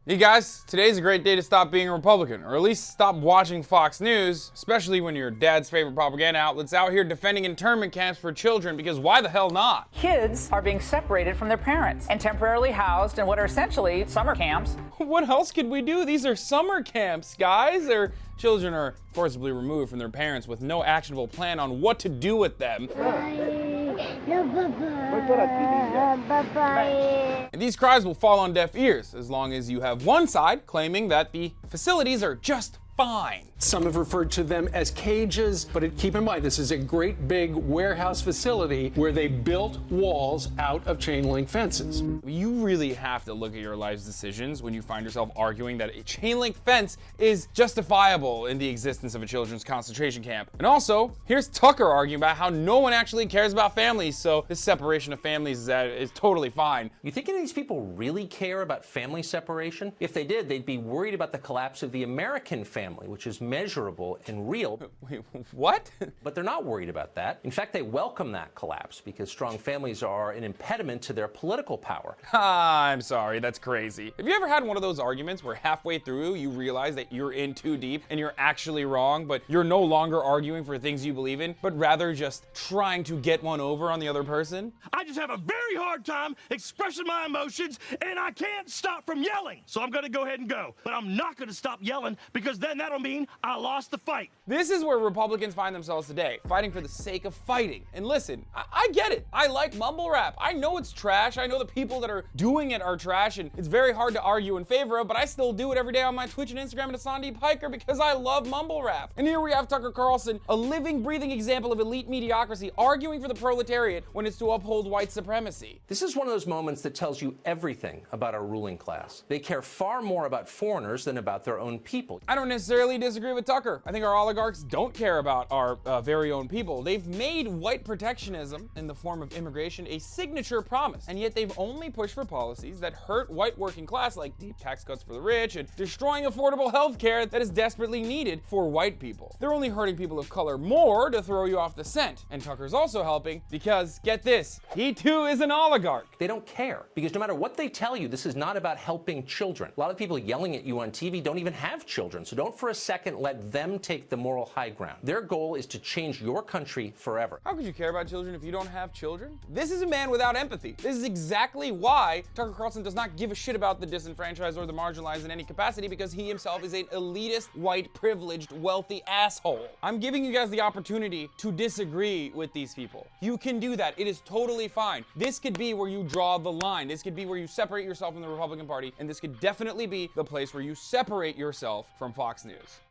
Hey guys, today's a great day to stop being a Republican, or at least stop watching Fox News, especially when your dad's favorite propaganda outlet's out here defending internment camps for children, because why the hell not? Kids are being separated from their parents and temporarily housed in what are essentially summer camps. What else could we do? These are summer camps, guys. Their children are forcibly removed from their parents with no actionable plan on what to do with them. And these cries will fall on deaf ears as long as you have one side claiming that the facilities are just fine. Some have referred to them as cages, but keep in mind, this is a great big warehouse facility where they built walls out of chain link fences. You really have to look at your life's decisions when you find yourself arguing that a chain link fence is justifiable in the existence of a children's concentration camp. And also, here's Tucker arguing about how no one actually cares about families, so this separation of families is totally fine. You think any of these people really care about family separation? If they did, they'd be worried about the collapse of the American family, which is measurable and real. Wait, what? But they're not worried about that. In fact, they welcome that collapse because strong families are an impediment to their political power. I'm sorry, that's crazy. Have you ever had one of those arguments where halfway through you realize that you're in too deep and you're actually wrong, but you're no longer arguing for things you believe in, but rather just trying to get one over on the other person? I just have a very hard time expressing my emotions, and I can't stop from yelling. So I'm going to go ahead and go. But I'm not going to stop yelling, because then that'll mean I lost the fight. This is where Republicans find themselves today, fighting for the sake of fighting. And listen, I get it. I like mumble rap. I know it's trash. I know the people that are doing it are trash, and it's very hard to argue in favor of, but I still do it every day on my Twitch and Instagram at Sandeep Hiker because I love mumble rap. And here we have Tucker Carlson, a living, breathing example of elite mediocrity, arguing for the proletariat when it's to uphold white supremacy. This is one of those moments that tells you everything about our ruling class. They care far more about foreigners than about their own people. I don't necessarily disagree with Tucker. I think our oligarchs don't care about our very own people. They've made white protectionism in the form of immigration a signature promise, and yet they've only pushed for policies that hurt white working class, like deep tax cuts for the rich and destroying affordable health care that is desperately needed for white people. They're only hurting people of color more to throw you off the scent. And Tucker's also helping because, get this, he too is an oligarch. They don't care, because no matter what they tell you, this is not about helping children. A lot of people yelling at you on TV don't even have children, so don't for a second let them take the moral high ground. Their goal is to change your country forever. How could you care about children if you don't have children? This is a man without empathy. This is exactly why Tucker Carlson does not give a shit about the disenfranchised or the marginalized in any capacity, because he himself is an elitist, white, privileged, wealthy asshole. I'm giving you guys the opportunity to disagree with these people. You can do that. It is totally fine. This could be where you draw the line. This could be where you separate yourself from the Republican Party, and this could definitely be the place where you separate yourself from Fox News.